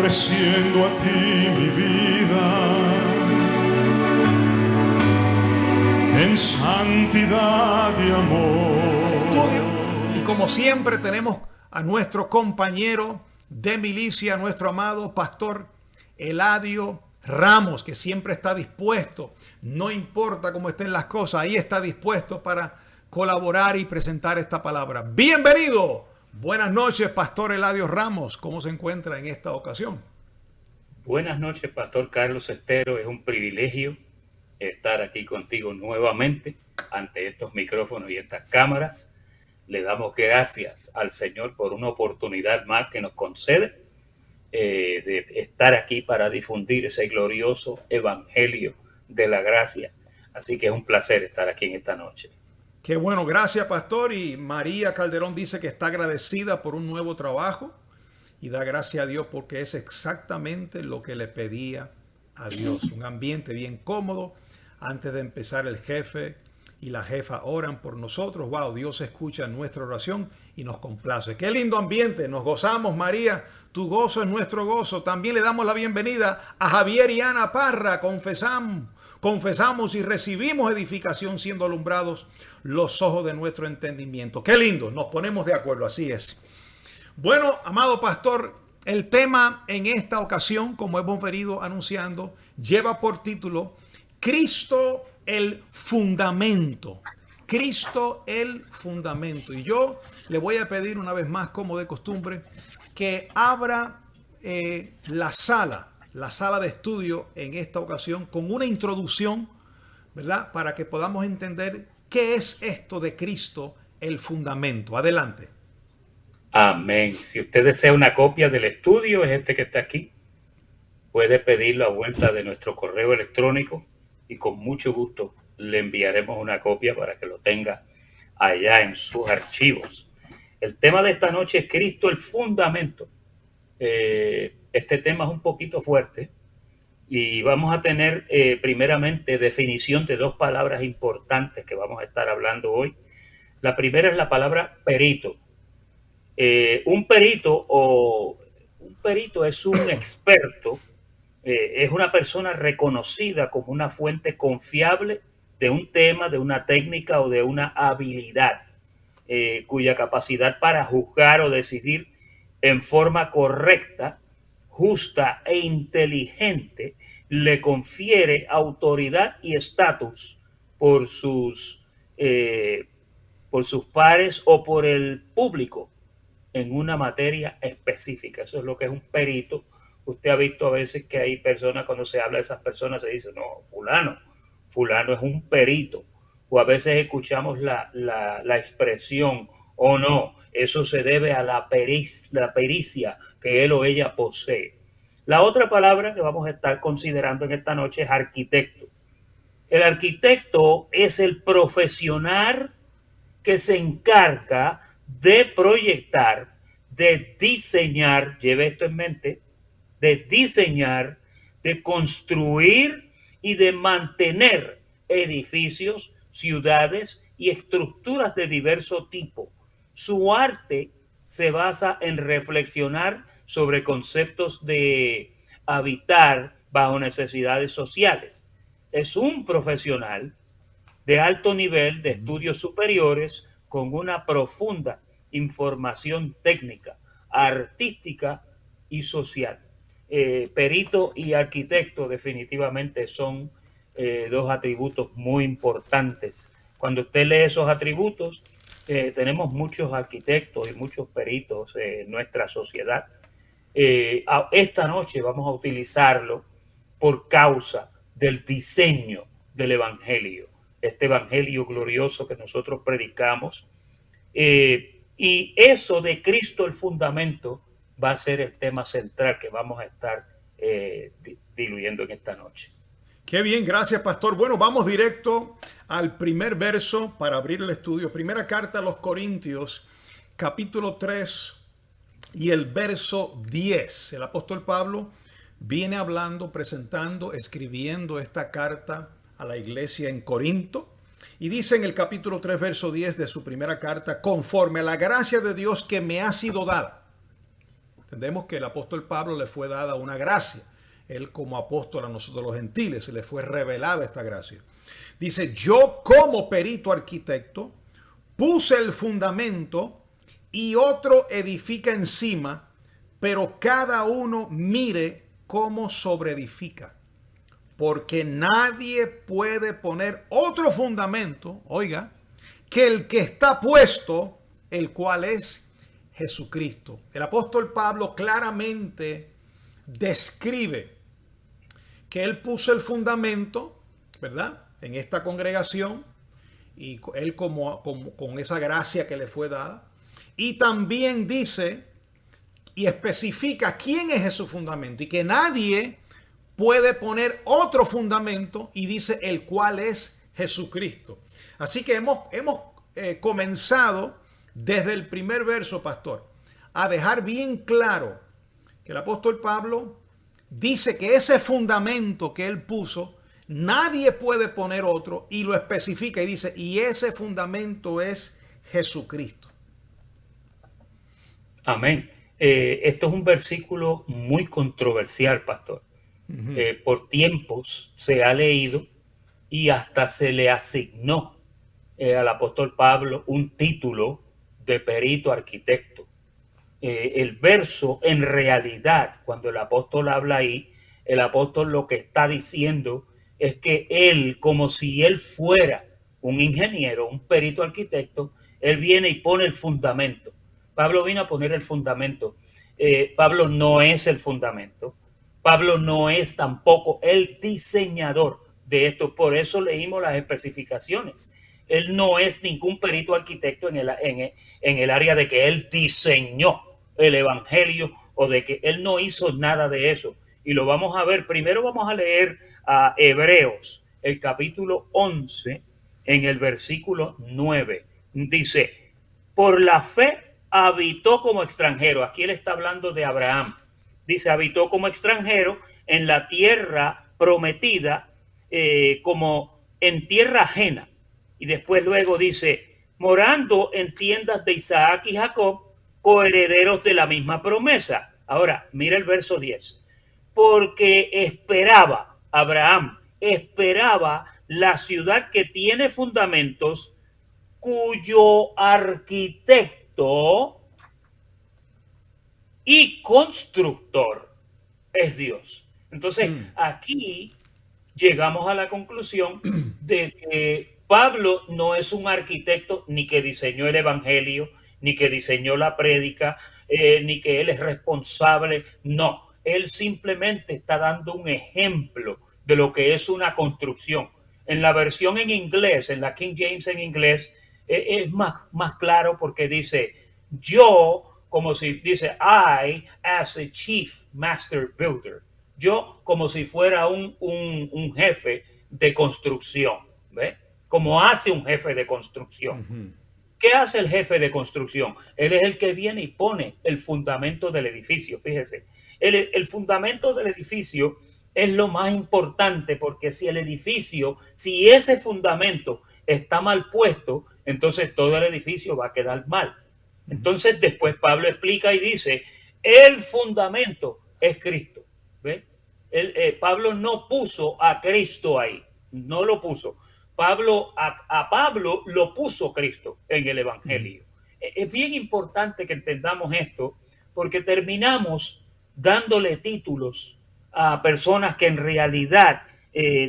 ofreciendo a ti mi vida en santidad y amor. Estudio. Y como siempre tenemos a nuestro compañero de milicia, nuestro amado pastor Eladio Ramos, que siempre está dispuesto, no importa cómo estén las cosas, ahí está dispuesto para colaborar y presentar esta palabra. Bienvenido. Buenas noches, pastor Eladio Ramos. ¿Cómo se encuentra en esta ocasión? Buenas noches, pastor Carlos Estero. Es un privilegio estar aquí contigo nuevamente ante estos micrófonos y estas cámaras. Le damos gracias al Señor por una oportunidad más que nos concede de estar aquí para difundir ese glorioso evangelio de la gracia. Así que es un placer estar aquí en esta noche. Qué bueno, gracias, pastor. Y María Calderón dice que está agradecida por un nuevo trabajo y da gracias a Dios porque es exactamente lo que le pedía a Dios. Un ambiente bien cómodo. Antes de empezar, el jefe y la jefa oran por nosotros. Wow, Dios escucha nuestra oración y nos complace. Qué lindo ambiente, nos gozamos, María. Tu gozo es nuestro gozo. También le damos la bienvenida a Javier y Ana Parra. Confesamos y recibimos edificación siendo alumbrados los ojos de nuestro entendimiento. Qué lindo, nos ponemos de acuerdo, así es. Bueno, amado pastor, el tema en esta ocasión, como hemos venido anunciando, lleva por título Cristo el fundamento. Cristo el fundamento. Y yo le voy a pedir una vez más, como de costumbre, que abra la sala de estudio en esta ocasión con una introducción, ¿verdad? Para que podamos entender qué es esto de Cristo el fundamento. Adelante. Amén. Si usted desea una copia del estudio, es este que está aquí. Puede pedirlo a vuelta de nuestro correo electrónico y con mucho gusto le enviaremos una copia para que lo tenga allá en sus archivos. El tema de esta noche es Cristo el fundamento. Este tema es un poquito fuerte y vamos a tener primeramente definición de dos palabras importantes que vamos a estar hablando hoy. La primera es la palabra perito. Un perito es un experto, es una persona reconocida como una fuente confiable de un tema, de una técnica o de una habilidad, cuya capacidad para juzgar o decidir en forma correcta, justa e inteligente le confiere autoridad y estatus por sus pares o por el público en una materia específica. Eso es lo que es un perito. Usted ha visto a veces que hay personas, cuando se habla de esas personas, se dice, no, fulano es un perito. O a veces escuchamos la expresión, o no, eso se debe a la pericia que él o ella posee. La otra palabra que vamos a estar considerando en esta noche es arquitecto. El arquitecto es el profesional que se encarga de proyectar, de diseñar, lleve esto en mente, de diseñar, de construir y de mantener edificios, ciudades y estructuras de diverso tipo. Su arte se basa en reflexionar sobre conceptos de habitar bajo necesidades sociales. Es un profesional de alto nivel de estudios superiores con una profunda información técnica, artística y social. Perito y arquitecto definitivamente son dos atributos muy importantes. Cuando usted lee esos atributos, tenemos muchos arquitectos y muchos peritos en nuestra sociedad. Esta noche vamos a utilizarlo por causa del diseño del evangelio, este evangelio glorioso que nosotros predicamos. Y eso de Cristo el fundamento va a ser el tema central que vamos a estar diluyendo en esta noche. Qué bien, gracias, pastor. Bueno, vamos directo al primer verso para abrir el estudio. Primera carta a los Corintios, capítulo 3 y el verso 10. El apóstol Pablo viene hablando, presentando, escribiendo esta carta a la iglesia en Corinto. Y dice en el capítulo 3, verso 10 de su primera carta, conforme a la gracia de Dios que me ha sido dada. Entendemos que el apóstol Pablo le fue dada una gracia. Él como apóstol a nosotros los gentiles se le fue revelada esta gracia. Dice, yo como perito arquitecto puse el fundamento y otro edifica encima, pero cada uno mire cómo sobreedifica. Porque nadie puede poner otro fundamento, oiga, que el que está puesto, el cual es Jesucristo. El apóstol Pablo claramente describe que él puso el fundamento, ¿verdad?, en esta congregación, y él con esa gracia que le fue dada. Y también dice y especifica quién es ese fundamento y que nadie puede poner otro fundamento, y dice el cual es Jesucristo. Así que hemos comenzado desde el primer verso, pastor, a dejar bien claro que el apóstol Pablo dice que ese fundamento que él puso, nadie puede poner otro, y lo especifica y dice, y ese fundamento es Jesucristo. Amén. Esto es un versículo muy controversial, pastor. Por tiempos se ha leído y hasta se le asignó al apóstol Pablo un título de perito arquitecto. El verso, en realidad, cuando el apóstol habla ahí, el apóstol lo que está diciendo es que él, como si él fuera un ingeniero, un perito arquitecto, él viene y pone el fundamento. Pablo vino a poner el fundamento. Pablo no es el fundamento. Pablo no es tampoco el diseñador de esto. Por eso leímos las especificaciones. Él no es ningún perito arquitecto en el área de que él diseñó el evangelio o de que él no hizo nada de eso. Y lo vamos a ver. Primero vamos a leer a Hebreos, el capítulo 11, en el versículo 9. Dice, por la fe habitó como extranjero. Aquí él está hablando de Abraham. Dice, habitó como extranjero en la tierra prometida, como en tierra ajena. Y después luego dice, morando en tiendas de Isaac y Jacob, coherederos de la misma promesa. Ahora, mira el verso 10. Porque esperaba, Abraham, esperaba la ciudad que tiene fundamentos, cuyo arquitecto y constructor es Dios. Entonces, aquí llegamos a la conclusión de que Pablo no es un arquitecto ni que diseñó el evangelio, ni que diseñó la prédica, ni que él es responsable. No, él simplemente está dando un ejemplo de lo que es una construcción. En la versión en inglés, en la King James en inglés, es más claro porque dice, yo, como si dice, I as a chief master builder. Yo como si fuera un jefe de construcción, ¿ve? Como hace un jefe de construcción. ¿Qué hace el jefe de construcción? Él es el que viene y pone el fundamento del edificio. Fíjese, el fundamento del edificio es lo más importante, porque si ese fundamento está mal puesto, entonces todo el edificio va a quedar mal. Entonces después Pablo explica y dice, el fundamento es Cristo. ¿Ve? Pablo no puso a Cristo ahí, no lo puso. A Pablo lo puso Cristo en el evangelio. Es bien importante que entendamos esto, porque terminamos dándole títulos a personas que en realidad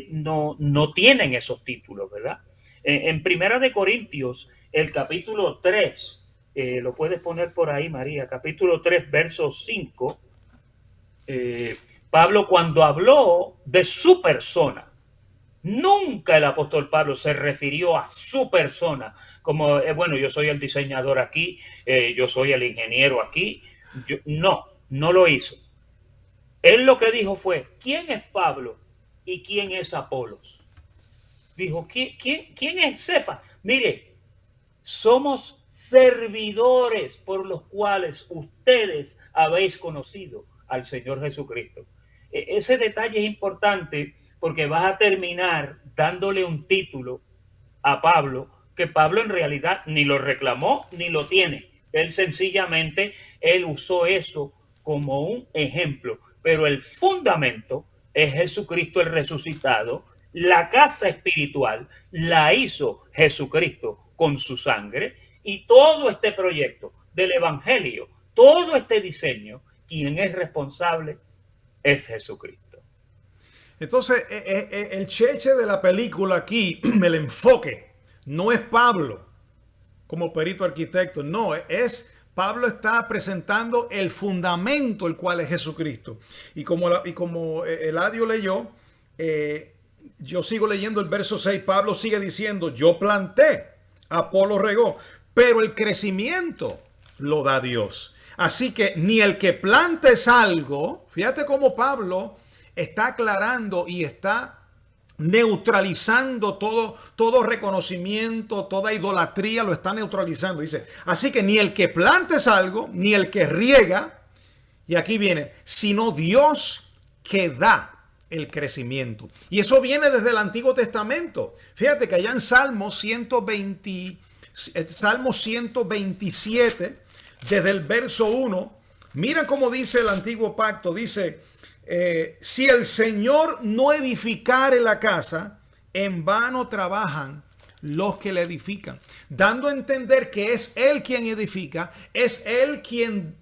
no tienen esos títulos, ¿verdad? En Primera de Corintios, el capítulo 3, lo puedes poner por ahí, María, capítulo 3, verso 5, Pablo, cuando habló de su persona, nunca el apóstol Pablo se refirió a su persona como, bueno, yo soy el diseñador aquí, yo soy el ingeniero aquí. No lo hizo. Él lo que dijo fue, ¿quién es Pablo y quién es Apolos? Dijo, ¿quién es Cefas? Mire, somos servidores por los cuales ustedes habéis conocido al Señor Jesucristo. Ese detalle es importante porque vas a terminar dándole un título a Pablo que Pablo en realidad ni lo reclamó ni lo tiene. Él sencillamente, él usó eso como un ejemplo, pero el fundamento es Jesucristo el resucitado. La casa espiritual la hizo Jesucristo con su sangre, y todo este proyecto del evangelio, todo este diseño, quien es responsable es Jesucristo. Entonces, el cheche de la película aquí, el enfoque, no es Pablo como perito arquitecto, no, es Pablo está presentando el fundamento, el cual es Jesucristo. Y como Eladio leyó, yo sigo leyendo el verso 6, Pablo sigue diciendo, yo planté, Apolo regó, pero el crecimiento lo da Dios. Así que ni el que plante es algo, fíjate cómo Pablo está aclarando y está neutralizando todo reconocimiento, toda idolatría, lo está neutralizando. Dice, así que ni el que plante es algo, ni el que riega, y aquí viene, sino Dios que da el crecimiento. Y eso viene desde el Antiguo Testamento. Fíjate que allá en Salmo 127, desde el verso 1, mira cómo dice el Antiguo Pacto, dice, si el Señor no edificare la casa, en vano trabajan los que le edifican. Dando a entender que es Él quien edifica, es Él quien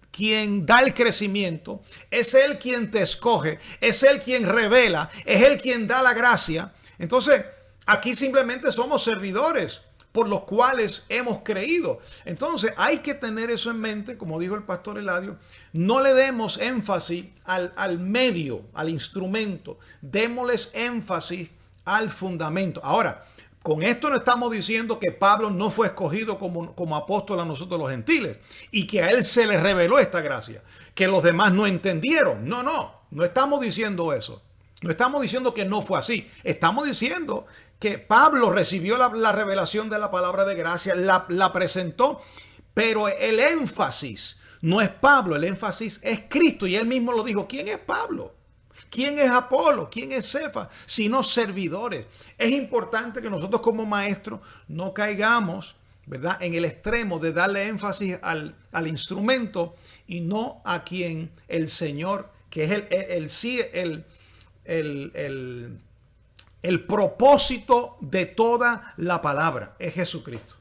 da el crecimiento, es Él quien te escoge, es Él quien revela, es Él quien da la gracia. Entonces, aquí simplemente somos servidores por los cuales hemos creído. Entonces hay que tener eso en mente, como dijo el pastor Eladio, no le demos énfasis al medio, al instrumento, démosles énfasis al fundamento. Ahora, con esto no estamos diciendo que Pablo no fue escogido como apóstol a nosotros los gentiles y que a él se le reveló esta gracia, que los demás no entendieron. No estamos diciendo eso. No estamos diciendo que no fue así. Estamos diciendo que Pablo recibió la revelación de la palabra de gracia, la presentó, pero el énfasis no es Pablo, el énfasis es Cristo. Y él mismo lo dijo, ¿quién es Pablo? ¿Quién es Apolo? ¿Quién es Cefas? Sino servidores. Es importante que nosotros como maestros no caigamos, ¿verdad?, en el extremo de darle énfasis al instrumento y no a quien el Señor, que es el propósito de toda la palabra, es Jesucristo.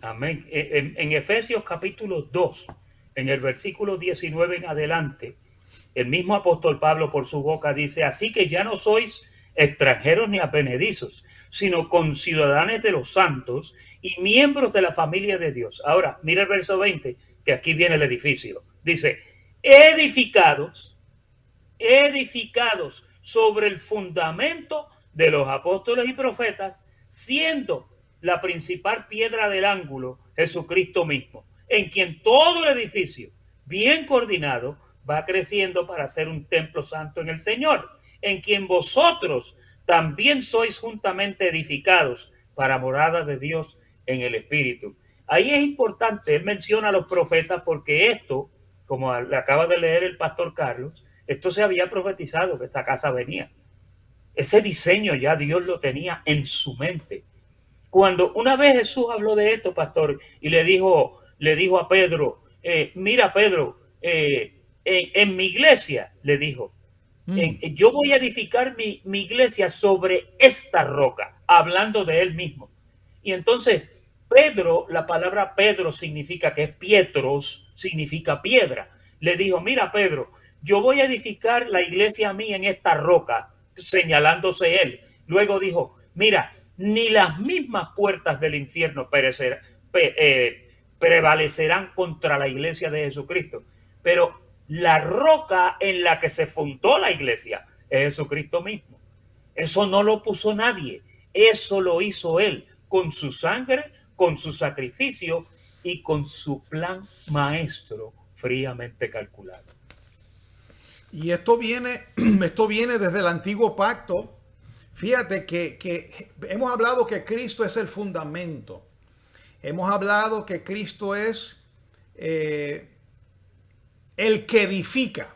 Amén. En Efesios capítulo 2, en el versículo 19 en adelante, el mismo apóstol Pablo por su boca dice, así que ya no sois extranjeros ni advenedizos, sino conciudadanos de los santos y miembros de la familia de Dios. Ahora, mira el verso 20, que aquí viene el edificio. Dice, edificados sobre el fundamento de los apóstoles y profetas, siendo la principal piedra del ángulo Jesucristo mismo, en quien todo el edificio, bien coordinado, va creciendo para ser un templo santo en el Señor, en quien vosotros también sois juntamente edificados para morada de Dios en el Espíritu. Ahí es importante, él menciona a los profetas porque esto, como le acaba de leer el pastor Carlos, esto se había profetizado que esta casa venía. Ese diseño ya Dios lo tenía en su mente. Cuando una vez Jesús habló de esto, pastor, y le dijo a Pedro, mira Pedro, en mi iglesia, le dijo, yo voy a edificar mi iglesia sobre esta roca, hablando de él mismo. Y entonces Pedro, la palabra Pedro significa que es Pietros, significa piedra. Le dijo, mira Pedro, yo voy a edificar la iglesia mía en esta roca, señalándose él. Luego dijo, mira, ni las mismas puertas del infierno prevalecerán contra la iglesia de Jesucristo. Pero la roca en la que se fundó la iglesia es Jesucristo mismo. Eso no lo puso nadie. Eso lo hizo él con su sangre, con su sacrificio y con su plan maestro fríamente calculado. Y esto viene desde el Antiguo Pacto. Fíjate que hemos hablado que Cristo es el fundamento. Hemos hablado que Cristo es el que edifica,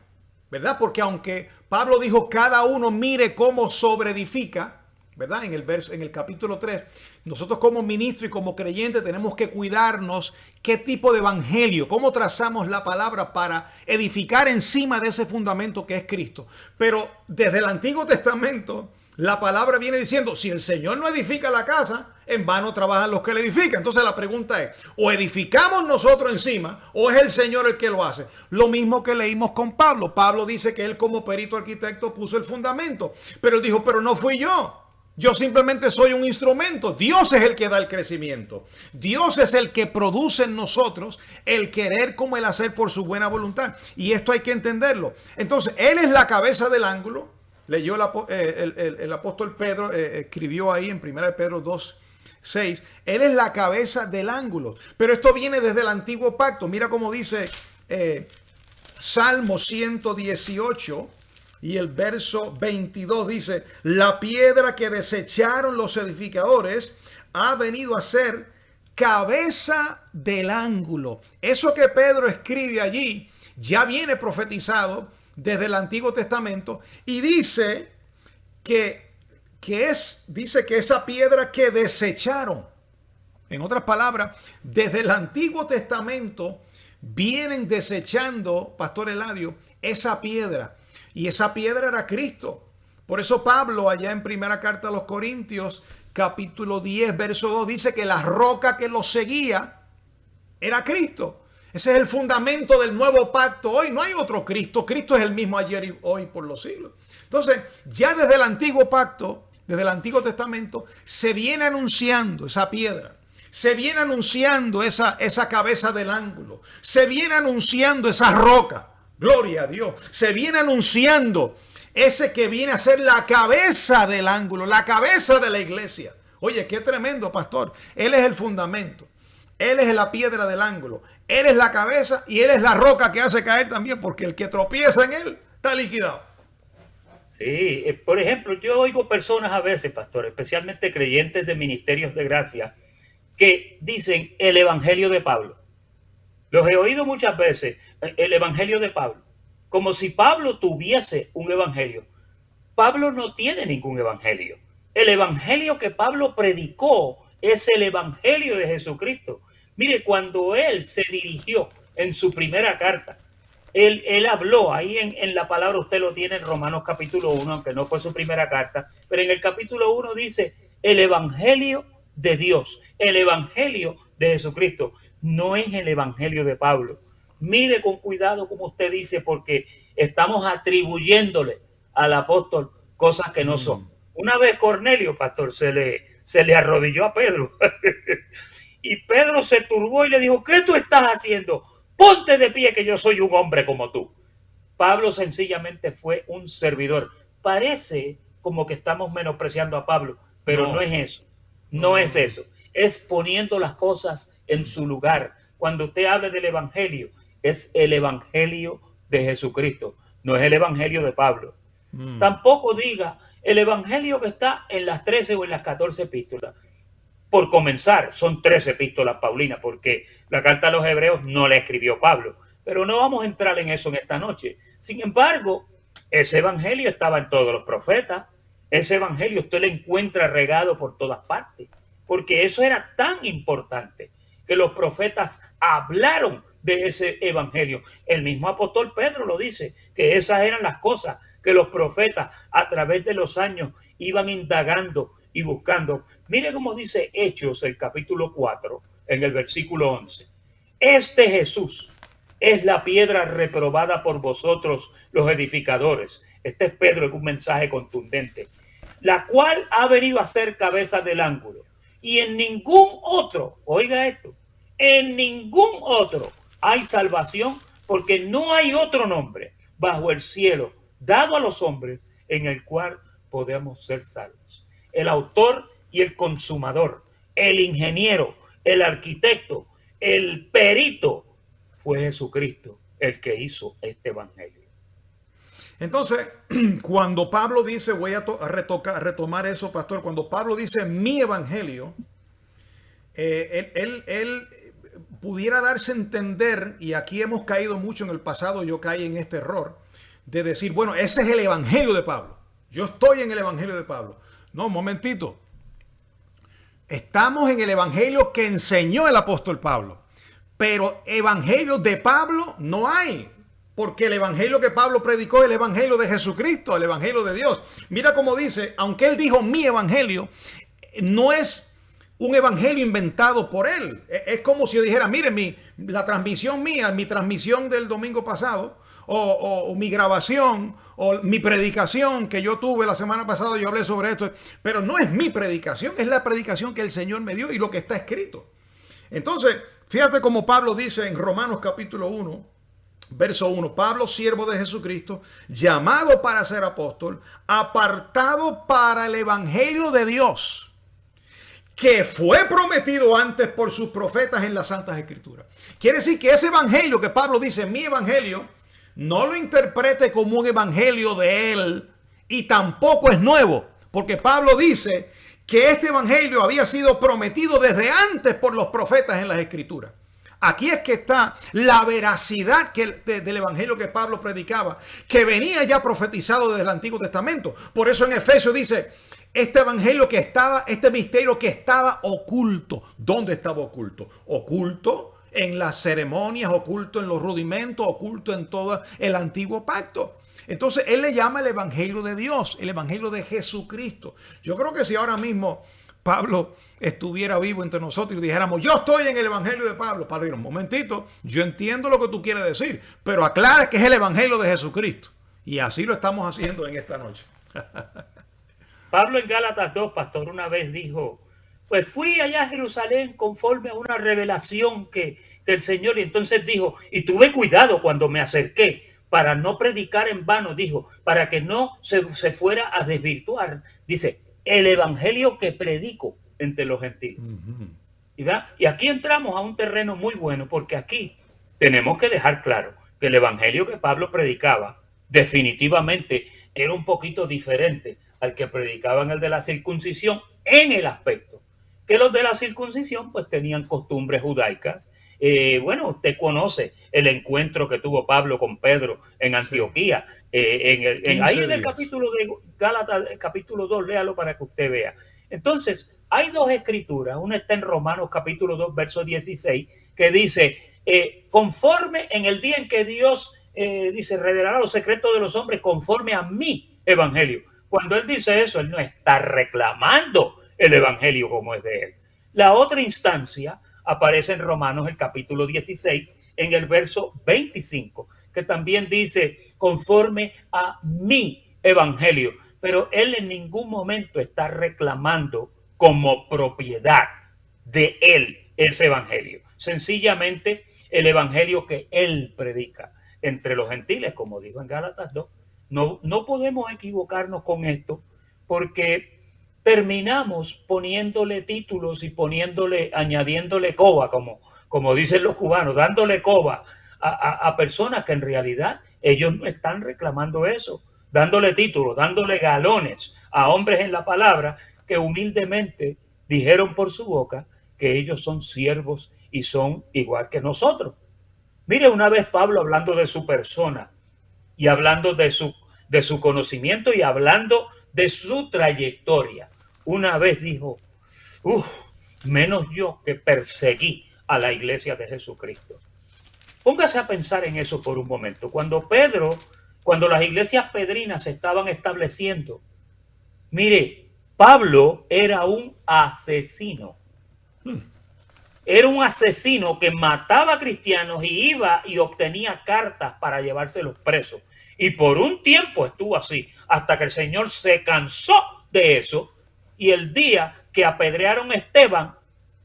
¿verdad? Porque aunque Pablo dijo cada uno mire cómo sobreedifica, ¿verdad? En el capítulo 3, nosotros como ministros y como creyentes tenemos que cuidarnos qué tipo de evangelio, cómo trazamos la palabra para edificar encima de ese fundamento que es Cristo. Pero desde el Antiguo Testamento, la palabra viene diciendo, si el Señor no edifica la casa, en vano trabajan los que la edifican. Entonces la pregunta es, o edificamos nosotros encima, o es el Señor el que lo hace. Lo mismo que leímos con Pablo. Pablo dice que él como perito arquitecto puso el fundamento, pero él dijo, pero no fui yo. Yo simplemente soy un instrumento. Dios es el que da el crecimiento. Dios es el que produce en nosotros el querer como el hacer por su buena voluntad. Y esto hay que entenderlo. Entonces, Él es la cabeza del ángulo. Leyó el apóstol Pedro, escribió ahí en 1 Pedro 2:6. Él es la cabeza del ángulo. Pero esto viene desde el antiguo pacto. Mira cómo dice Salmo 118. Y el verso 22 dice, la piedra que desecharon los edificadores ha venido a ser cabeza del ángulo. Eso que Pedro escribe allí ya viene profetizado desde el Antiguo Testamento y dice que esa piedra que desecharon. En otras palabras, desde el Antiguo Testamento vienen desechando, Pastor Eladio, esa piedra. Y esa piedra era Cristo. Por eso Pablo, allá en primera carta a los Corintios, capítulo 10, verso 2, dice que la roca que los seguía era Cristo. Ese es el fundamento del nuevo pacto. Hoy no hay otro Cristo. Cristo es el mismo ayer y hoy por los siglos. Entonces, ya desde el antiguo pacto, desde el Antiguo Testamento, se viene anunciando esa piedra. Se viene anunciando esa cabeza del ángulo. Se viene anunciando esa roca. Gloria a Dios. Se viene anunciando ese que viene a ser la cabeza del ángulo, la cabeza de la iglesia. Oye, qué tremendo, pastor. Él es el fundamento. Él es la piedra del ángulo. Él es la cabeza y Él es la roca que hace caer también, porque el que tropieza en Él está liquidado. Sí, por ejemplo, yo oigo personas a veces, pastor, especialmente creyentes de ministerios de gracia, que dicen el evangelio de Pablo. Los he oído muchas veces, el evangelio de Pablo, como si Pablo tuviese un evangelio. Pablo no tiene ningún evangelio. El evangelio que Pablo predicó es el evangelio de Jesucristo. Mire, cuando él se dirigió en su primera carta, él habló, ahí en la palabra usted lo tiene en Romanos capítulo 1, aunque no fue su primera carta, pero en el capítulo 1 dice el evangelio de Dios, el evangelio de Jesucristo. No es el evangelio de Pablo. Mire con cuidado como usted dice, porque estamos atribuyéndole al apóstol cosas que no son. Una vez Cornelio, pastor, se le arrodilló a Pedro y Pedro se turbó y le dijo, ¿qué tú estás haciendo? Ponte de pie que yo soy un hombre como tú. Pablo sencillamente fue un servidor. Parece como que estamos menospreciando a Pablo, pero no es eso. No es eso. Es poniendo las cosas en su lugar. Cuando usted hable del evangelio, es el evangelio de Jesucristo, no es el evangelio de Pablo. Tampoco diga el evangelio que está en las 13 o en las 14 epístolas. Por comenzar, son 13 epístolas paulinas, porque la carta a los hebreos no la escribió Pablo. Pero no vamos a entrar en eso en esta noche. Sin embargo, ese evangelio estaba en todos los profetas. Ese evangelio usted lo encuentra regado por todas partes, porque eso era tan importante que los profetas hablaron de ese evangelio. El mismo apóstol Pedro lo dice, que esas eran las cosas que los profetas a través de los años iban indagando y buscando. Mire cómo dice Hechos, el capítulo 4, en el versículo 11. Este Jesús es la piedra reprobada por vosotros los edificadores. Este es Pedro en un mensaje contundente. La cual ha venido a ser cabeza del ángulo. Y en ningún otro, oiga esto, en ningún otro hay salvación, porque no hay otro nombre bajo el cielo dado a los hombres en el cual podemos ser salvos. El autor y el consumador, el ingeniero, el arquitecto, el perito fue Jesucristo el que hizo este evangelio. Entonces, cuando Pablo dice, voy a retomar eso, pastor, cuando Pablo dice mi evangelio, él pudiera darse a entender, y aquí hemos caído mucho en el pasado, yo caí en este error, de decir, bueno, ese es el evangelio de Pablo. Yo estoy en el evangelio de Pablo. No, un momentito. Estamos en el evangelio que enseñó el apóstol Pablo. Pero evangelio de Pablo no hay. Porque el evangelio que Pablo predicó es el evangelio de Jesucristo, el evangelio de Dios. Mira cómo dice, aunque él dijo mi evangelio, no es un evangelio inventado por él. Es como si yo dijera, miren, la transmisión mía, mi transmisión del domingo pasado, o mi grabación, o mi predicación que yo tuve la semana pasada, yo hablé sobre esto, pero no es mi predicación, es la predicación que el Señor me dio y lo que está escrito. Entonces, fíjate como Pablo dice en Romanos capítulo 1, verso 1, Pablo, siervo de Jesucristo, llamado para ser apóstol, apartado para el evangelio de Dios, que fue prometido antes por sus profetas en las Santas Escrituras. Quiere decir que ese evangelio que Pablo dice, mi evangelio, no lo interprete como un evangelio de él y tampoco es nuevo, porque Pablo dice que este evangelio había sido prometido desde antes por los profetas en las Escrituras. Aquí es que está la veracidad del evangelio que Pablo predicaba, que venía ya profetizado desde el Antiguo Testamento. Por eso en Efesios dice, este evangelio que estaba, este misterio que estaba oculto. ¿Dónde estaba oculto? Oculto en las ceremonias, oculto en los rudimentos, oculto en todo el antiguo pacto. Entonces él le llama el evangelio de Dios, el evangelio de Jesucristo. Yo creo que si ahora mismo Pablo estuviera vivo entre nosotros y dijéramos, yo estoy en el evangelio de Pablo, Pablo diría, un momentito, yo entiendo lo que tú quieres decir, pero aclara que es el evangelio de Jesucristo. Y así lo estamos haciendo en esta noche. Pablo en Gálatas 2, pastor, una vez dijo, pues fui allá a Jerusalén conforme a una revelación que el Señor, y entonces dijo, y tuve cuidado cuando me acerqué para no predicar en vano, dijo, para que no se fuera a desvirtuar, dice, el evangelio que predico entre los gentiles. Y aquí entramos a un terreno muy bueno, porque aquí tenemos que dejar claro que el evangelio que Pablo predicaba definitivamente era un poquito diferente al que predicaban el de la circuncisión, en el aspecto que los de la circuncisión pues tenían costumbres judaicas. Bueno, usted conoce el encuentro que tuvo Pablo con Pedro en Antioquía. Sí. Ahí en el capítulo de Gálatas, capítulo 2, léalo para que usted vea. Entonces, hay dos escrituras. Una está en Romanos capítulo 2, verso 16, que dice, conforme en el día en que Dios, dice, revelará los secretos de los hombres conforme a mi evangelio. Cuando él dice eso, él no está reclamando el evangelio como es de él. La otra instancia aparece en Romanos, el capítulo 16, en el verso 25, que también dice conforme a mi evangelio, pero él en ningún momento está reclamando como propiedad de él ese evangelio. Sencillamente el evangelio que él predica entre los gentiles, como dijo en Gálatas 2. No podemos equivocarnos con esto, porque terminamos poniéndole títulos y añadiéndole coba, como dicen los cubanos, dándole coba a personas que en realidad ellos no están reclamando eso, dándole títulos, dándole galones a hombres en la palabra que humildemente dijeron por su boca que ellos son siervos y son igual que nosotros. Mire, una vez Pablo, hablando de su persona y hablando de su conocimiento y hablando de su trayectoria, una vez dijo, menos yo que perseguí a la iglesia de Jesucristo. Póngase a pensar en eso por un momento. Cuando las iglesias pedrinas se estaban estableciendo, mire, Pablo era un asesino. Era un asesino que mataba a cristianos y iba y obtenía cartas para llevárselos presos. Y por un tiempo estuvo así, hasta que el Señor se cansó de eso. Y el día que apedrearon a Esteban,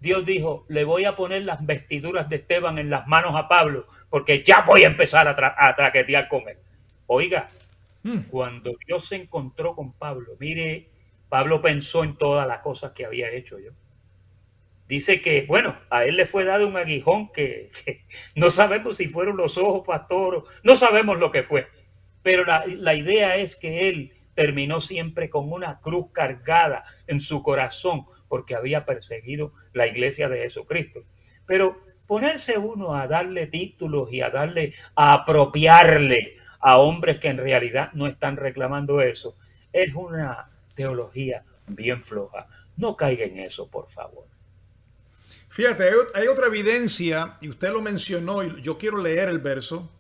Dios dijo, le voy a poner las vestiduras de Esteban en las manos a Pablo, porque ya voy a empezar a traquetear con él. Oiga, cuando Dios se encontró con Pablo, mire, Pablo pensó en todas las cosas que había hecho yo. Dice que, bueno, a él le fue dado un aguijón que no sabemos si fueron los ojos, pastor, no sabemos lo que fue. Pero la idea es que él terminó siempre con una cruz cargada en su corazón porque había perseguido la iglesia de Jesucristo. Pero ponerse uno a darle títulos y a apropiarle a hombres que en realidad no están reclamando eso, es una teología bien floja. No caiga en eso, por favor. Fíjate, hay otra evidencia, y usted lo mencionó, y yo quiero leer el verso.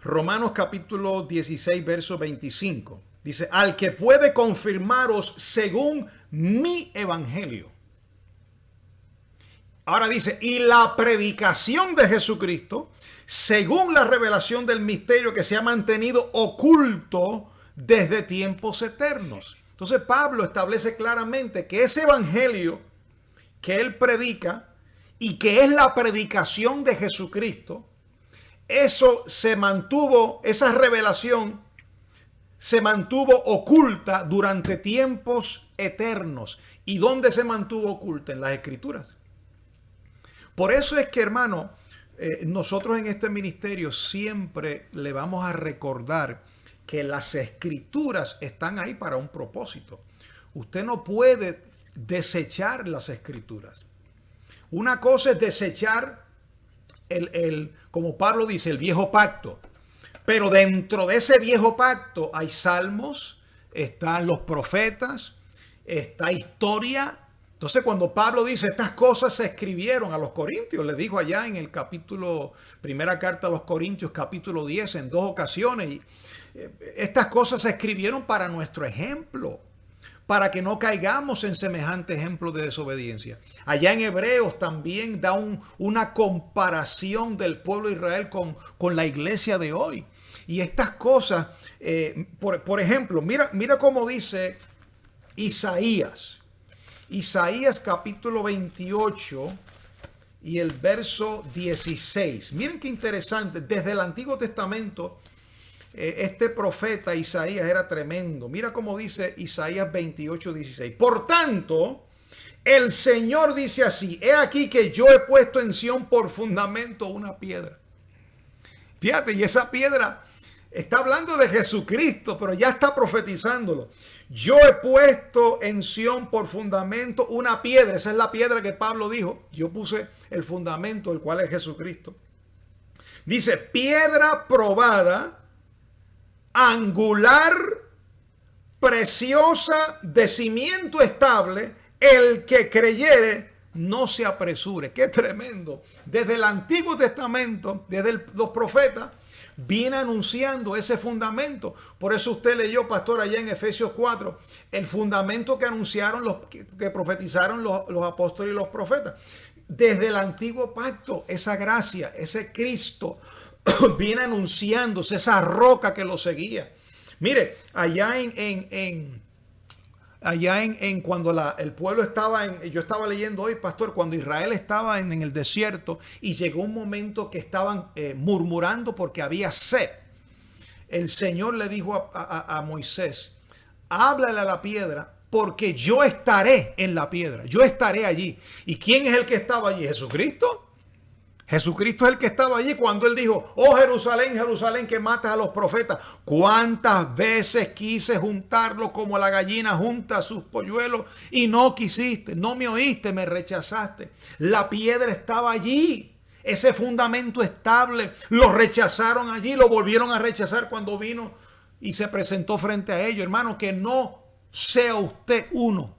Romanos capítulo 16, verso 25. Dice, al que puede confirmaros según mi evangelio. Ahora dice, y la predicación de Jesucristo, según la revelación del misterio que se ha mantenido oculto desde tiempos eternos. Entonces Pablo establece claramente que ese evangelio que él predica y que es la predicación de Jesucristo, eso se mantuvo, esa revelación se mantuvo oculta durante tiempos eternos. ¿Y dónde se mantuvo oculta? En las Escrituras. Por eso es que, hermano, nosotros en este ministerio siempre le vamos a recordar que las Escrituras están ahí para un propósito. Usted no puede desechar las Escrituras. Una cosa es desechar como Pablo dice, el viejo pacto. Pero dentro de ese viejo pacto hay salmos, están los profetas, está historia. Entonces cuando Pablo dice estas cosas se escribieron a los corintios, le dijo allá en el capítulo, primera carta a los corintios, capítulo 10, en 2 ocasiones. Y estas cosas se escribieron para nuestro ejemplo, para que no caigamos en semejante ejemplo de desobediencia. Allá en Hebreos también da una comparación del pueblo de Israel con la iglesia de hoy. Y estas cosas, por ejemplo, mira cómo dice Isaías. Isaías capítulo 28 y el verso 16. Miren qué interesante. Desde el Antiguo Testamento, este profeta Isaías era tremendo. Mira cómo dice Isaías 28, 16. Por tanto, el Señor dice así: he aquí que yo he puesto en Sión por fundamento una piedra. Fíjate, y esa piedra está hablando de Jesucristo, pero ya está profetizándolo. Yo he puesto en Sión por fundamento una piedra. Esa es la piedra que Pablo dijo. Yo puse el fundamento, el cual es Jesucristo. Dice, piedra probada, angular, preciosa, de cimiento estable, el que creyere no se apresure. Qué tremendo. Desde el Antiguo Testamento, desde los profetas, viene anunciando ese fundamento. Por eso usted leyó, pastor, allá en Efesios 4, el fundamento que anunciaron, que profetizaron los apóstoles y los profetas. Desde el antiguo pacto, esa gracia, ese Cristo viene anunciándose, esa roca que lo seguía. Mire, allá cuando el pueblo estaba yo estaba leyendo hoy, pastor, cuando Israel estaba en el desierto y llegó un momento que estaban murmurando porque había sed. El Señor le dijo a Moisés, háblale a la piedra porque yo estaré en la piedra, yo estaré allí. ¿Y quién es el que estaba allí? ¿Jesucristo? Jesucristo es el que estaba allí cuando él dijo, oh Jerusalén, Jerusalén, que matas a los profetas. ¿Cuántas veces quise juntarlo como la gallina junta sus polluelos y no quisiste, no me oíste, me rechazaste? La piedra estaba allí, ese fundamento estable. Lo rechazaron allí, lo volvieron a rechazar cuando vino y se presentó frente a ellos. Hermano, que no sea usted uno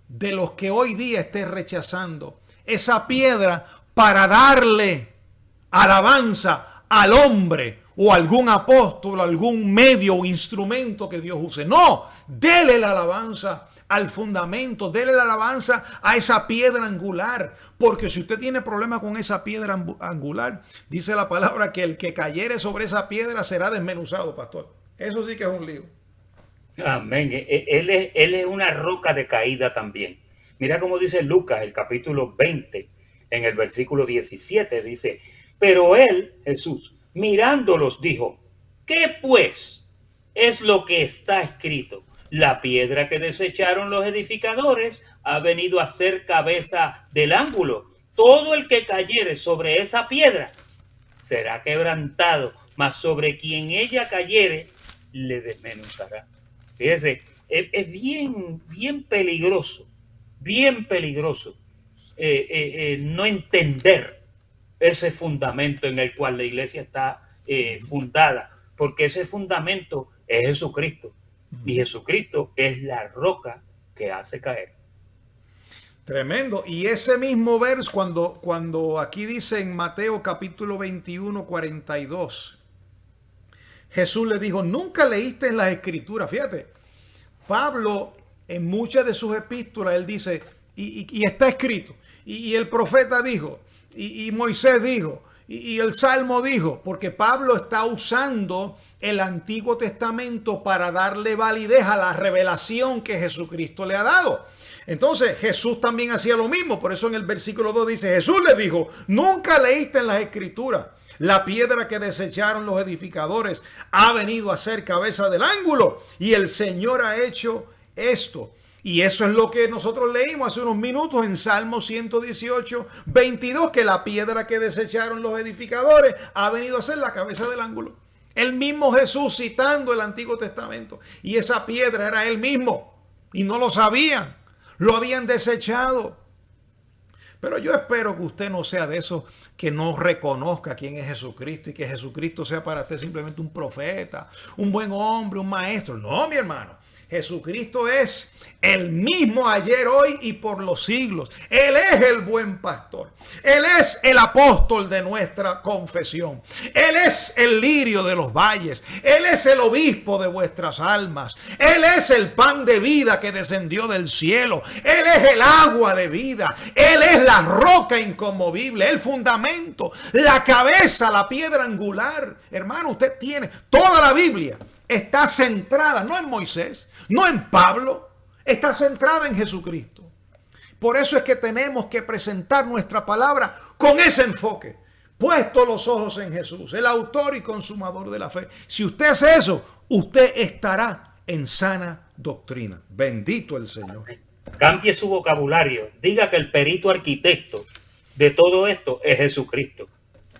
de los que hoy día esté rechazando esa piedra para darle alabanza al hombre o algún apóstol, algún medio o instrumento que Dios use. No, dele la alabanza al fundamento, dele la alabanza a esa piedra angular, porque si usted tiene problema con esa piedra angular, dice la palabra que el que cayere sobre esa piedra será desmenuzado, pastor. Eso sí que es un lío. Amén. Él es una roca de caída también. Mira cómo dice Lucas, el capítulo 20, en el versículo 17, dice, pero él, Jesús, mirándolos, dijo, ¿qué pues es lo que está escrito? La piedra que desecharon los edificadores ha venido a ser cabeza del ángulo. Todo el que cayere sobre esa piedra será quebrantado, mas sobre quien ella cayere le desmenuzará. Fíjese, es bien peligroso, no entender ese fundamento en el cual la iglesia está fundada, porque ese fundamento es Jesucristo, y Jesucristo es la roca que hace caer. Tremendo. Y ese mismo verso, cuando aquí dice en Mateo capítulo 21, 42, Jesús le dijo, nunca leíste en las escrituras. Fíjate, Pablo en muchas de sus epístolas, él dice, y está escrito, y el profeta dijo, y Moisés dijo, y el Salmo dijo, porque Pablo está usando el Antiguo Testamento para darle validez a la revelación que Jesucristo le ha dado. Entonces Jesús también hacía lo mismo. Por eso en el versículo 2 dice, Jesús le dijo, nunca leíste en las escrituras, la piedra que desecharon los edificadores ha venido a ser cabeza del ángulo, y el Señor ha hecho esto. Y eso es lo que nosotros leímos hace unos minutos en Salmo 118, 22, que la piedra que desecharon los edificadores ha venido a ser la cabeza del ángulo. El mismo Jesús citando el Antiguo Testamento. Y esa piedra era él mismo. Y no lo sabían. Lo habían desechado. Pero yo espero que usted no sea de esos que no reconozca quién es Jesucristo y que Jesucristo sea para usted simplemente un profeta, un buen hombre, un maestro. No, mi hermano. Jesucristo es el mismo ayer, hoy y por los siglos. Él es el buen pastor. Él es el apóstol de nuestra confesión. Él es el lirio de los valles. Él es el obispo de vuestras almas. Él es el pan de vida que descendió del cielo. Él es el agua de vida. Él es la roca inconmovible, el fundamento, la cabeza, la piedra angular. Hermano, usted tiene toda la Biblia. Está centrada no en Moisés, no en Pablo, está centrada en Jesucristo. Por eso es que tenemos que presentar nuestra palabra con ese enfoque, puesto los ojos en Jesús, el autor y consumador de la fe. Si usted hace eso, usted estará en sana doctrina. Bendito el Señor. Cambie su vocabulario, diga que el perito arquitecto de todo esto es Jesucristo.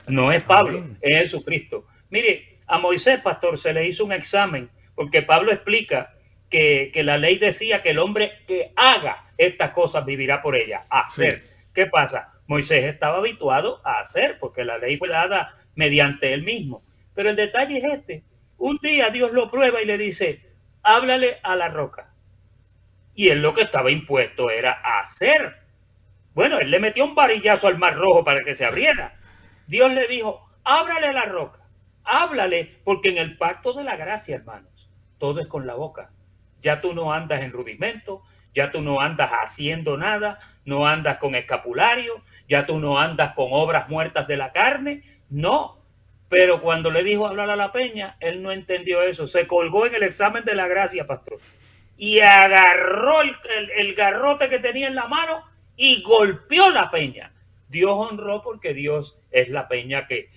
No es Pablo, Amén. es Jesucristo. Mire, a Moisés, pastor, se le hizo un examen porque Pablo explica que la ley decía que el hombre que haga estas cosas vivirá por ellas. Hacer. Sí. ¿Qué pasa? Moisés estaba habituado a hacer porque la ley fue dada mediante él mismo. Pero el detalle es este. Un día Dios lo prueba y le dice, háblale a la roca. Y él lo que estaba impuesto era hacer. Bueno, él le metió un varillazo al Mar Rojo para que se abriera. Dios le dijo, háblale a la roca. Háblale, porque en el pacto de la gracia, hermanos, todo es con la boca. Ya tú no andas en rudimento, ya tú no andas haciendo nada, no andas con escapulario, ya tú no andas con obras muertas de la carne, no. Pero cuando le dijo hablar a la peña, él no entendió eso, se colgó en el examen de la gracia, pastor, y agarró el garrote que tenía en la mano y golpeó la peña. Dios honró porque Dios es la peña que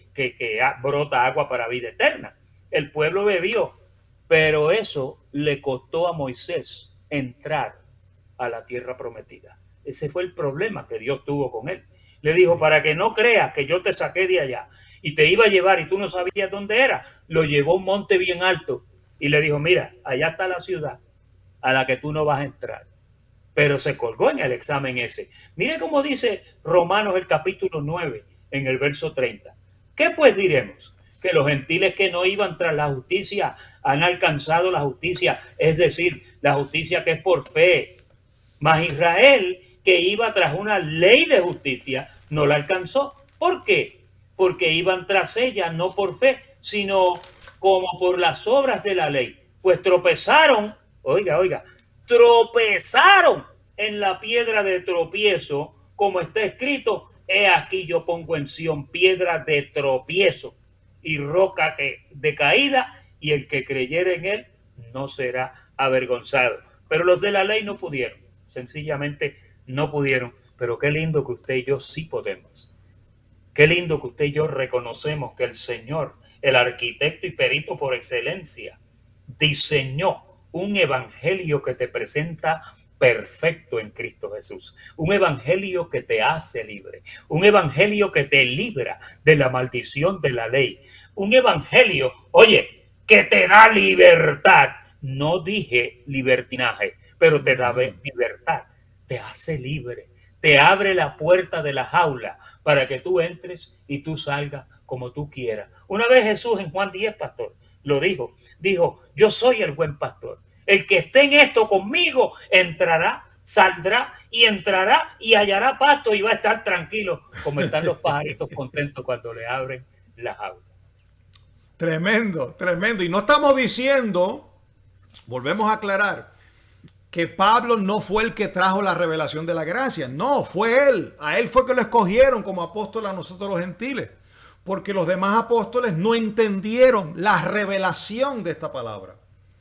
brota agua para vida eterna. El pueblo bebió, pero eso le costó a Moisés entrar a la tierra prometida. Ese fue el problema que Dios tuvo con él. Le dijo, para que no creas que yo te saqué de allá y te iba a llevar y tú no sabías dónde era, lo llevó a un monte bien alto y le dijo, mira, allá está la ciudad a la que tú no vas a entrar. Pero se colgó en el examen ese. Mire cómo dice Romanos el capítulo 9 en el verso 30. ¿Qué pues diremos? Que los gentiles que no iban tras la justicia han alcanzado la justicia, es decir, la justicia que es por fe. Mas Israel, que iba tras una ley de justicia, no la alcanzó. ¿Por qué? Porque iban tras ella no por fe, sino como por las obras de la ley. Pues tropezaron, oiga, tropezaron en la piedra de tropiezo, como está escrito, he aquí yo pongo en Sión piedra de tropiezo y roca de caída, y el que creyere en él no será avergonzado. Pero los de la ley no pudieron, sencillamente no pudieron. Pero qué lindo que usted y yo sí podemos. Qué lindo que usted y yo reconocemos que el Señor, el arquitecto y perito por excelencia, diseñó un evangelio que te presenta perfecto en Cristo Jesús. Un evangelio que te hace libre. Un evangelio que te libra de la maldición de la ley. Un evangelio, oye, que te da libertad. No dije libertinaje, pero te da libertad. Te hace libre. Te abre la puerta de la jaula para que tú entres y tú salgas como tú quieras. Una vez Jesús en Juan 10, pastor, lo dijo, yo soy el buen pastor. El que esté en esto conmigo entrará, saldrá y hallará pasto y va a estar tranquilo, como están los pajaritos contentos cuando le abren las aulas. Tremendo, tremendo. Y no estamos diciendo, volvemos a aclarar, que Pablo no fue el que trajo la revelación de la gracia. No, fue él. A él fue que lo escogieron como apóstol a nosotros los gentiles. Porque los demás apóstoles no entendieron la revelación de esta palabra.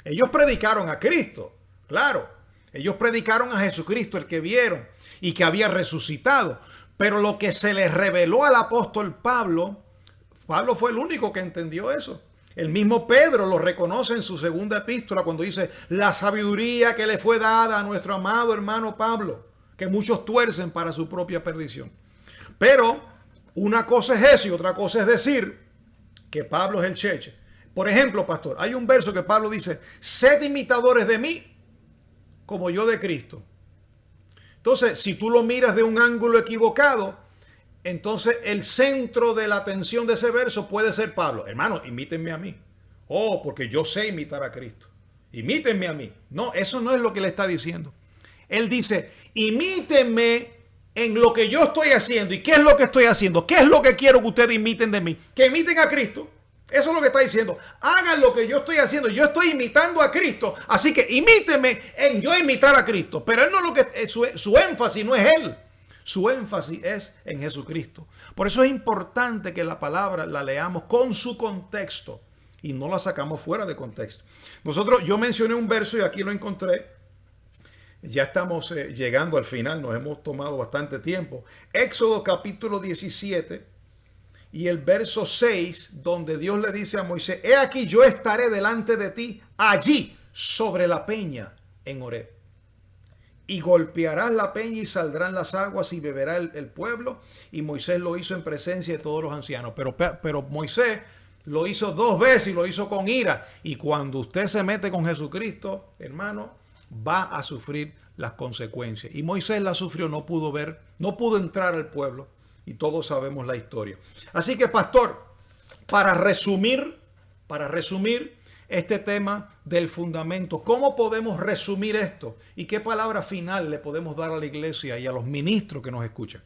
Ellos predicaron a Cristo, claro. Ellos predicaron a Jesucristo, el que vieron y que había resucitado. Pero lo que se les reveló al apóstol Pablo, Pablo fue el único que entendió eso. El mismo Pedro lo reconoce en su segunda epístola cuando dice la sabiduría que le fue dada a nuestro amado hermano Pablo, que muchos tuercen para su propia perdición. Pero una cosa es eso y otra cosa es decir que Pablo es el cheche. Por ejemplo, pastor, hay un verso que Pablo dice, sed imitadores de mí como yo de Cristo. Entonces, si tú lo miras de un ángulo equivocado, entonces el centro de la atención de ese verso puede ser Pablo. Hermano, imítenme a mí. Oh, porque yo sé imitar a Cristo. Imítenme a mí. No, eso no es lo que le está diciendo. Él dice, imítenme en lo que yo estoy haciendo. ¿Y qué es lo que estoy haciendo? ¿Qué es lo que quiero que ustedes imiten de mí? Que imiten a Cristo. Eso es lo que está diciendo. Hagan lo que yo estoy haciendo. Yo estoy imitando a Cristo. Así que imítenme en yo imitar a Cristo. Pero él no lo que su énfasis no es él. Su énfasis es en Jesucristo. Por eso es importante que la palabra la leamos con su contexto y no la sacamos fuera de contexto. Yo mencioné un verso y aquí lo encontré. Ya estamos llegando al final, nos hemos tomado bastante tiempo. Éxodo capítulo 17 y el verso 6, donde Dios le dice a Moisés, he aquí yo estaré delante de ti allí sobre la peña en Horeb. Y golpearás la peña y saldrán las aguas y beberá el pueblo. Y Moisés lo hizo en presencia de todos los ancianos. Pero Moisés lo hizo 2 veces y lo hizo con ira. Y cuando usted se mete con Jesucristo, hermano, va a sufrir las consecuencias. Y Moisés la sufrió, no pudo entrar al pueblo. Y todos sabemos la historia. Así que, pastor, para resumir este tema del fundamento. ¿Cómo podemos resumir esto? ¿Y qué palabra final le podemos dar a la iglesia y a los ministros que nos escuchan?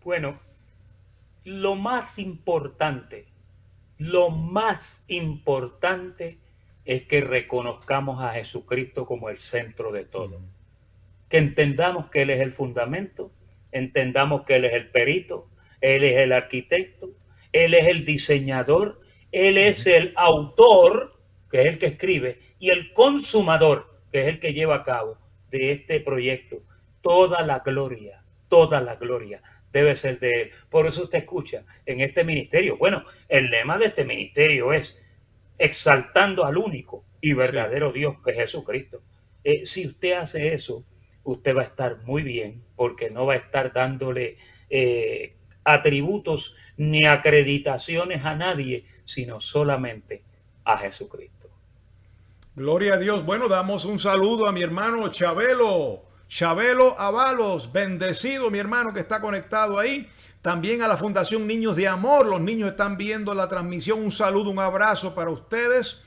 Bueno, lo más importante es que reconozcamos a Jesucristo como el centro de todo. Que entendamos que Él es el fundamento, entendamos que Él es el perito, Él es el arquitecto, Él es el diseñador, Él es el autor, que es el que escribe, y el consumador, que es el que lleva a cabo de este proyecto. Toda la gloria debe ser de Él. Por eso usted escucha en este ministerio. Bueno, el lema de este ministerio es exaltando al único y verdadero Dios, que es Jesucristo. Si usted hace eso, usted va a estar muy bien, porque no va a estar dándole atributos ni acreditaciones a nadie, sino solamente a Jesucristo. Gloria a Dios. Bueno, damos un saludo a mi hermano Chabelo Avalos, bendecido mi hermano que está conectado ahí. También a la Fundación Niños de Amor, los niños están viendo la transmisión. Un saludo, un abrazo para ustedes.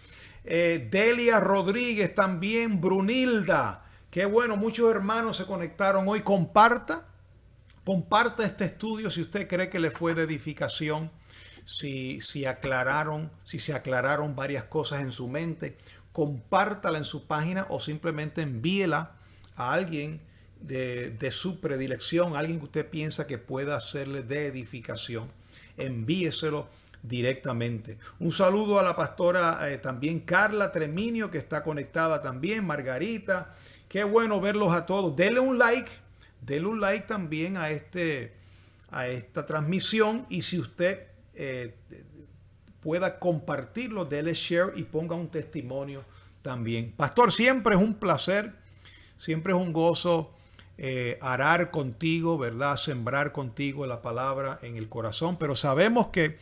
Delia Rodríguez también, Brunilda. Qué bueno, muchos hermanos se conectaron hoy. Comparta este estudio si usted cree que le fue de edificación, si se aclararon varias cosas en su mente. Compártala en su página o simplemente envíela a alguien de su predilección, alguien que usted piensa que pueda hacerle de edificación. Envíeselo directamente. Un saludo a la pastora también Carla Treminio, que está conectada también, Margarita. Qué bueno verlos a todos. Denle un like también a esta transmisión, y si usted pueda compartirlo, dele share y ponga un testimonio también. Pastor, siempre es un placer, siempre es un gozo arar contigo, ¿verdad? Sembrar contigo la palabra en el corazón, pero sabemos que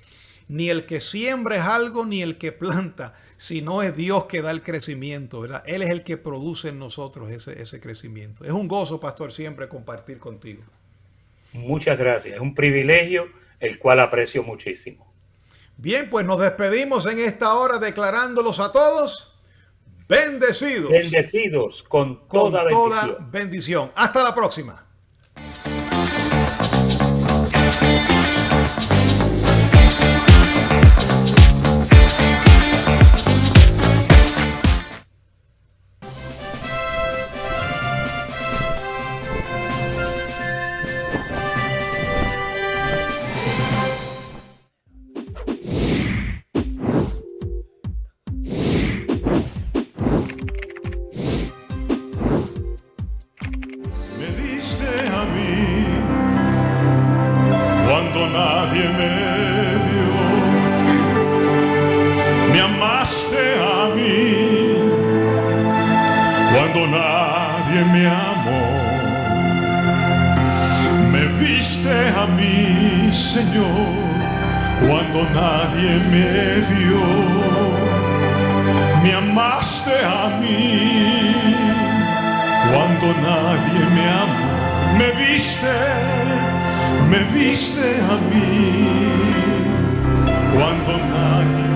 ni el que siembra es algo, ni el que planta, sino es Dios que da el crecimiento, ¿verdad? Él es el que produce en nosotros ese crecimiento. Es un gozo, pastor, siempre compartir contigo. Muchas gracias. Es un privilegio el cual aprecio muchísimo. Bien, pues nos despedimos en esta hora declarándolos a todos bendecidos, bendecidos con con toda bendición. toda bendición. Hasta la próxima. Me diste a mí cuando nadie me vio. Me amaste a mí cuando nadie me amó. Me viste a mí, Señor, cuando nadie me vio. Me amaste a mí cuando nadie me amó. Me viste a mí cuando nadie